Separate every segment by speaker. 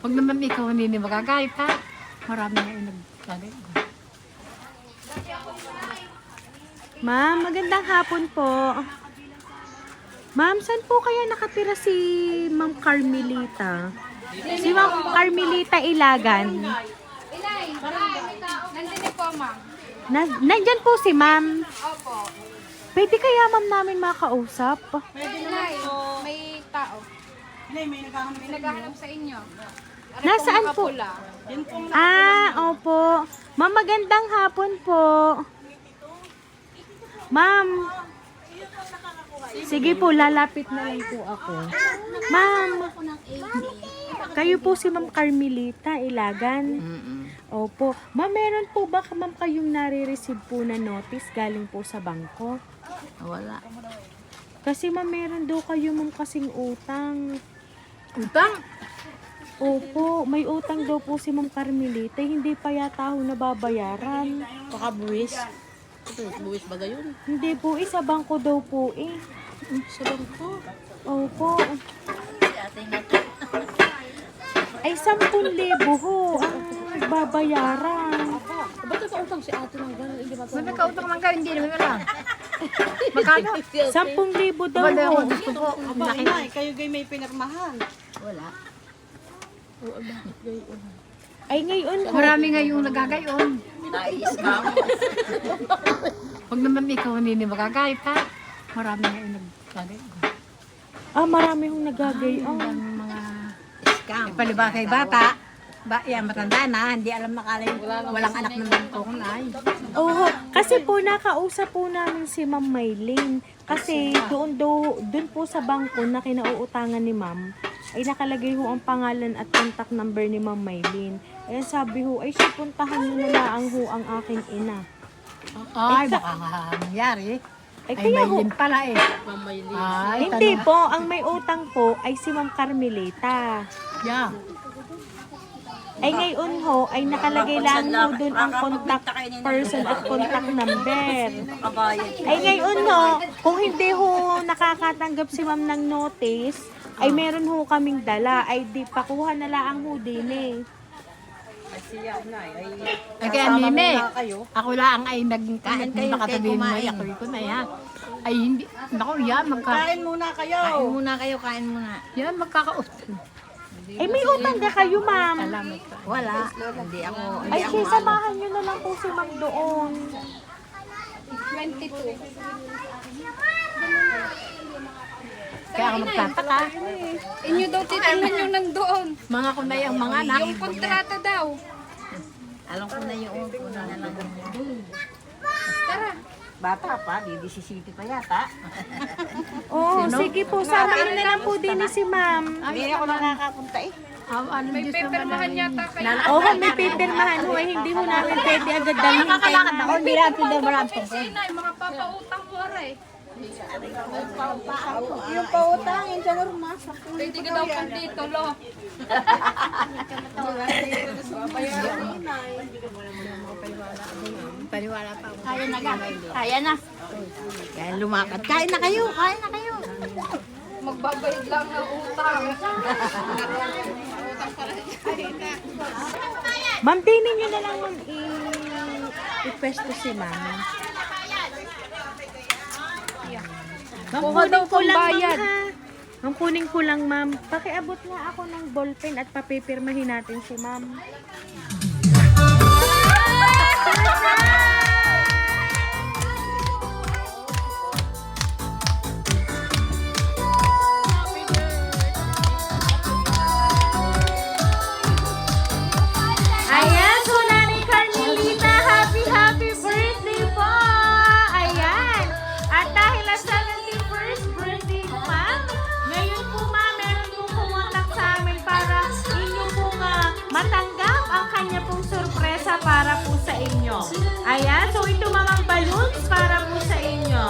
Speaker 1: Huwag naman ikaw hindi magagayat ha. Marami na yung nagkagayat.
Speaker 2: Ma'am, magandang hapon po. Ma'am, saan po kaya nakatira si Ma'am Carmelita? Si Ma'am Carmelita Ilagan.
Speaker 3: Inay, nandun po, ma'am.
Speaker 2: Nandyan po si Ma'am.
Speaker 3: Opo.
Speaker 2: Pwede kaya ma'am namin makausap?
Speaker 3: Inay, may tao. May naghahanap sa inyo. Ano
Speaker 2: Nasaan
Speaker 3: pong
Speaker 2: po?
Speaker 3: nakapula?
Speaker 2: Opo. Ma'am, magandang hapon po. Ma'am. Sige po, lalapit na lang po ako. Ma'am, kayo po si Ma'am Carmelita Ilagan. Opo. Ma'am, meron po ba ma'am kayong nare-receive po na notice galing po sa bangko?
Speaker 1: Wala.
Speaker 2: Kasi ma'am, meron daw kayo ma'am kasing utang.
Speaker 1: Utang?
Speaker 2: Opo, may utang daw po si Ma'am Carmelita. Hindi pa yata ho nababayaran.
Speaker 1: Baka buwis. Buwis ba gayon?
Speaker 2: Hindi po, sa bangko daw po eh.
Speaker 1: Salang ko.
Speaker 2: Opo. Ay, 10,000 ho ang babayaran.
Speaker 1: Ba't nakautang si ate ng gano'n? Ba't nakautang ng gano'n? Hindi naman alam. Magkano?
Speaker 2: 10,000 daw
Speaker 1: Wala
Speaker 2: ho.
Speaker 1: ako. Gusto ko.
Speaker 4: Aba, inay, kayo gay may pinirmahan.
Speaker 1: Wala.
Speaker 2: Ay, ngayon ho.
Speaker 1: Marami nga yung nagagayon. Huwag naman ikaw hindi magagayat ha. Marami nga yung nagagayon.
Speaker 2: Marami hong nagagayon.
Speaker 1: Ang mga scam. Paliba kay bata. Yan, matanda na. Hindi alam nakalay. Walang anak ng bangkong ay.
Speaker 2: Oo, kasi po nakausap po namin si Ma'am Maylene. Kasi doon po sa bangko na kinauutangan ni Ma'am, ay nakalagay ho ang pangalan at contact number ni Ma'am Maylene. Eh sabi ho, ay siya puntahan nyo na lang ho ang aking ina.
Speaker 1: Ay, baka nangyari.
Speaker 2: Ay,
Speaker 1: Ay,
Speaker 2: kaya ho,
Speaker 1: Maylin pala eh. Ay,
Speaker 2: hindi po, ang may utang po ay si Ma'am Carmelita.
Speaker 1: Yeah.
Speaker 2: Ay ngayon ho, ay nakalagay lang ho doon ang contact person at contact number. Ay ngayon ho, kung hindi ho nakakatanggap si ma'am ng notice, ay meron ho kaming dala, ay di pakuha na lang ho din eh.
Speaker 1: Ay, kaya Mime, ako lang ay naging kain kayo. Baka sabihin mo, ako ko na yan. Ay, hindi. Naku, yan,
Speaker 4: Kain muna kayo.
Speaker 5: Kain muna.
Speaker 1: yan, magkakautang.
Speaker 2: Ay may utang ka kayo ma'am.
Speaker 1: Salamat ka.
Speaker 5: Wala. Hindi ako.
Speaker 2: Ay siya, samahan nyo na lang po si ma'am doon.
Speaker 3: 22.
Speaker 1: Kaya ako magtataka.
Speaker 3: Inyo daw titingnan yung nandoon.
Speaker 1: Mga kunay ang mga anak.
Speaker 3: Yung kontrata daw.
Speaker 5: Alam ko na yung una na lang.
Speaker 3: Tara.
Speaker 5: Bata pa, di 17 pa yata.
Speaker 2: Oo, sige po, samahan na lang po din si ma'am.
Speaker 5: Hindi ako nakakapunta eh.
Speaker 1: Ano
Speaker 3: May
Speaker 1: Diyos
Speaker 3: pepermahan yata kayo.
Speaker 2: Oo, may pipirmahan ho, ay hindi ho namin pwede agad dalhin kay ma'am.
Speaker 1: Hindi lang pinag marami.
Speaker 3: Inay, mga papautang mo rin.
Speaker 4: Yung pautang, yung sa norma.
Speaker 3: Pwede ka daw pang dito, lo.
Speaker 1: Paniwala pa ako.
Speaker 5: Kaya na. Kaya lumakad. Kain na kayo.
Speaker 3: Magbabayad lang ng utang.
Speaker 2: Ma'am, tinin nyo na lang ma'am i-pwesto si ma'am. Ma'am, kunin ko lang ma'am ha. Ma'am, kunin ko lang ma'am. Pakiabot nga ako ng ballpen at papipirmahin natin si ma'am. Ayan, so Nanay Carmelita, happy birthday po! Ayan! At dahil na 71st birthday mo, ma'am, ngayon po ma'am, meron pong pumuntak sa amin para inyo pong matanggap ang kanya pong sorpresa para po sa inyo. Ayan, so ito ma'am ang balloons para po sa inyo.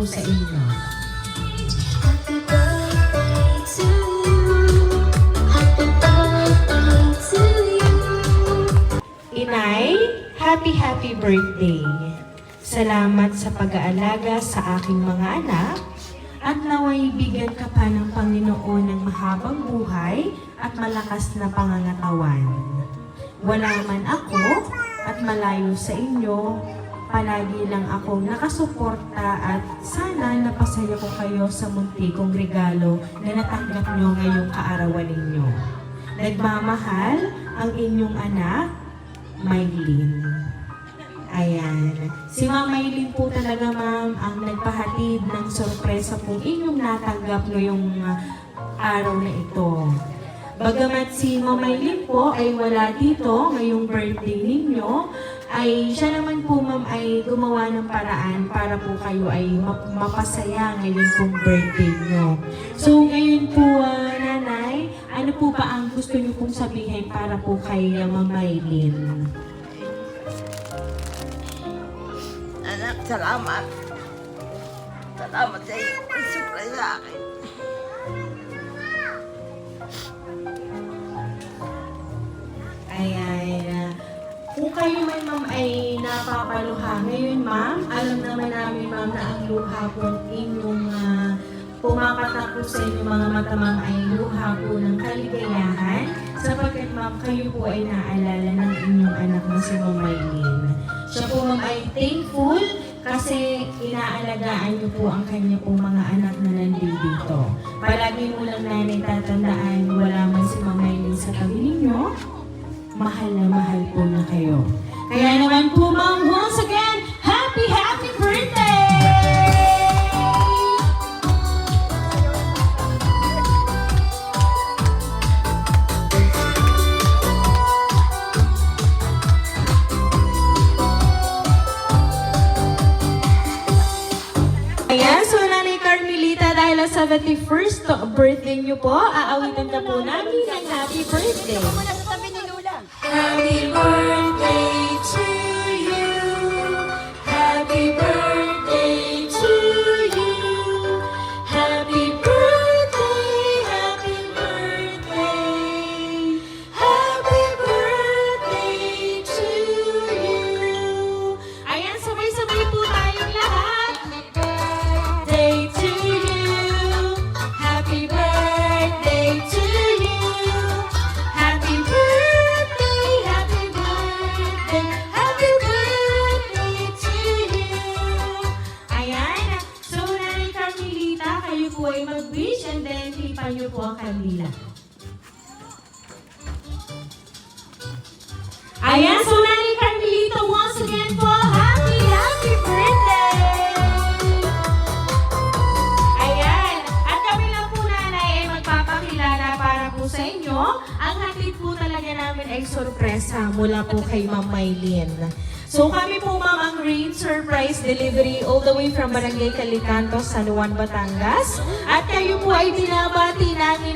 Speaker 2: po sa inyo.
Speaker 6: Happy birthday to you. Happy birthday to you.
Speaker 2: Inay, happy birthday! Salamat sa pag-aalaga sa aking mga anak at naway bigyan ka pa ng Panginoon ng mahabang buhay at malakas na pangangatawan. Wala man ako at malayo sa inyo, palagi lang akong nakasuporta at sana napasaya ko kayo sa munti kong regalo na natanggap nyo ngayong kaarawan ninyo. Nagmamahal ang inyong anak, Maylin. Ayan. Si Ma'am Maylin po talaga, ma'am, ang nagpahatid ng sorpresa pong inyong natanggap ngayong araw na ito. Bagamat si Ma'am Maylin po ay wala dito ngayong birthday ninyo, ay siya naman po, ma'am, ay gumawa ng paraan para po kayo ay mapasaya ngayon pong birthday nyo. So ngayon po, nanay, ano po ba ang gusto nyo pong sabihin para po kay Ma'am Maylin?
Speaker 5: Anak, salamat. Salamat sa iyo. Surprise sa akin.
Speaker 2: Ayan. Kung kayo man, ma'am, ay napapaluha ngayon, ma'am, alam naman namin, ma'am, na ang luha po inyong pumapatak po sa inyong mga mata, ma'am, ay luha po ng kaligayahan sapagkat, ma'am, kayo po ay naalala ng inyong anak na si Ma'am Maylin. Siya po, ma'am, ay thankful kasi inaalagaan niyo po ang kanya pong mga anak na nandito. Palagi mo lang, nanay, tatandaan, wala man si Ma'am Maylin sa tabi ninyo, mahal na mahal po na kayo. Kaya naman po, ma'am, once again, happy birthday! Ayan, so Nanay Carmelita, dahil sa 71st birthday niyo po, aawitan na po namin ng happy birthday.
Speaker 5: Muna sa tabi ni Lula.
Speaker 2: Happy birthday to you. Happy birthday to you. Happy birthday, happy birthday. Happy birthday to you. Ayan, sabay-sabay po tayong lahat. Day to you. Happy birthday to you. Happy birthday, happy birthday, happy birthday to you. Ayan. So, Nanay Carmelita, kayo po ay mag-wish and then tipan niyo po ang kandila. Ayan. So, Nanay Carmelita, once again po, happy birthday! Ayan. At kami lang po, nanay, ay magpapakilala para po sa inyo. Ang hatid po talaga namin ay sorpresa mula po kay Ma'am Maylin. So kami po, ma'am, ang Rain Surprise Delivery all the way from Barangay Calicanto, San Juan, Batangas. At kayo po ay binabati namin